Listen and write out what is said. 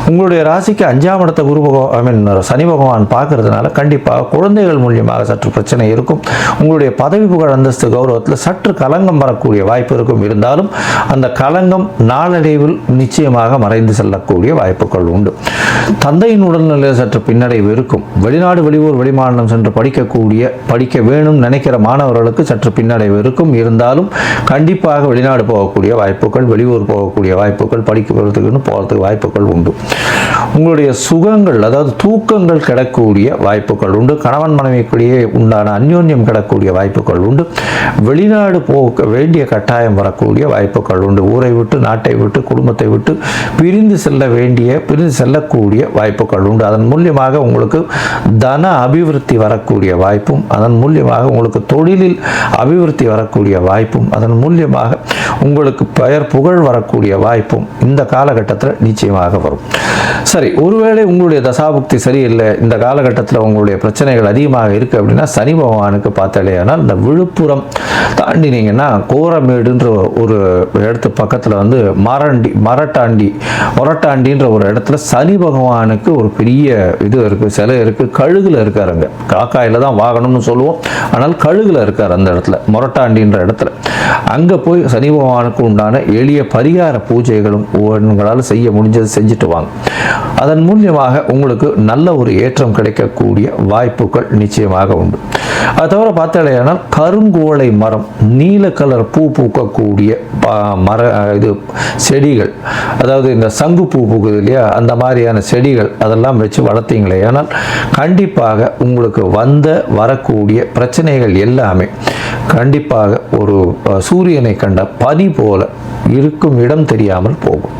உங்களுடைய ராசிக்கு 5ஆம் இடத்தை சனி பகவான் பார்க்கறதுனால கண்டிப்பாக குழந்தைகள் மூலியமாக சற்று பிரச்சனை இருக்கும். உங்களுடைய பதவி புகழ் அந்தஸ்து கௌரவத்தில் சற்று கலங்கம் வரக்கூடிய வாய்ப்பு இருக்கும். இருந்தாலும் அந்த கலங்கம் நாளடைவில் நிச்சயமாக மறைந்து செல்லக்கூடிய வாய்ப்புகள் உண்டு. தந்தையின் உடல்நிலையில் சற்று பின்னடைவு இருக்கும். வெளிநாடு வெளியூர் வெளிமாநிலம் சென்று படிக்க வேணும் நினைக்கிற மாணவர்களுக்கு சற்று பின்னடைவு இருக்கும். இருந்தாலும் கண்டிப்பாக வெளிநாடு போகக்கூடிய வாய்ப்புகள், வெளியூர் போகக்கூடிய வாய்ப்புகள், படிக்கிறதுக்குன்னு போகிறதுக்கு வாய்ப்புகள் உண்டு. உங்களுடைய சுகங்கள், அதாவது தூக்கங்கள் கிடக்கூடிய வாய்ப்புகள் உண்டு. கணவன் மனைவிக்குள்ளேயே உண்டான அந்யோன்யம் கிடக்கூடிய வாய்ப்புகள் உண்டு. வெளிநாடு போக வேண்டிய கட்டாயம் வரக்கூடிய வாய்ப்புகள் உண்டு. ஊரை விட்டு, நாட்டை விட்டு, குடும்பத்தை விட்டு பிரிந்து செல்லக்கூடிய வாய்ப்புகள் உண்டு. அதன் மூலியமாக உங்களுக்கு தன அபிவிருத்தி வரக்கூடிய வாய்ப்பும், அதன் மூலியமாக உங்களுக்கு தொழிலில் அபிவிருத்தி வரக்கூடிய வாய்ப்பும், அதன் மூலியமாக உங்களுக்கு பெயர் புகழ் வரக்கூடிய வாய்ப்பும் இந்த காலகட்டத்தில் நிச்சயமாக வரும். சரி, ஒருவேளை உங்களுடைய தசாபுக்தி சரியில்லை, இந்த காலகட்டத்தில் உங்களுடைய பிரச்சனைகள் அதிகமாக இருக்குது அப்படின்னா சனி பகவானுக்கு பார்த்தாலேயானால் இந்த விழுப்புரம் தாண்டினீங்கன்னா கோரமேடுன்ற ஒரு இடத்து பக்கத்தில் மொரட்டாண்டின்ற ஒரு இடத்துல சனி பகவானுக்கு ஒரு பெரிய இது இருக்குது, சிலை இருக்குது. கழுகுல இருக்காருங்க. காக்காயில் தான் வாகனம்னு சொல்லுவோம், ஆனால் கழுகுல இருக்கார் அந்த இடத்துல, மொரட்டாண்டின்ற இடத்துல. அங்கே போய் சனி பகவானுக்கு உண்டான எளிய பரிகார பூஜைகளும் உங்களால் செய்ய முடிஞ்சது செஞ்சுட்டு வாங்க. அதன் மூலியமாக உங்களுக்கு நல்ல ஒரு ஏற்றம் கிடைக்கக்கூடிய வாய்ப்புகள் நிச்சயமாக உண்டு. அது தவிர பார்த்தாலேயானால் கருங்கோழை மரம், நீல கலர் பூ பூக்கக்கூடிய செடிகள், அதாவது இந்த சங்கு பூ பூக்குது இல்லையா, அந்த மாதிரியான செடிகள் அதெல்லாம் வச்சு வளர்த்தீங்களே ஆனால் கண்டிப்பாக உங்களுக்கு வரக்கூடிய பிரச்சனைகள் எல்லாமே கண்டிப்பாக ஒரு சூரியனை கண்ட பனி போல இருக்கும், இடம் தெரியாமல் போகும்.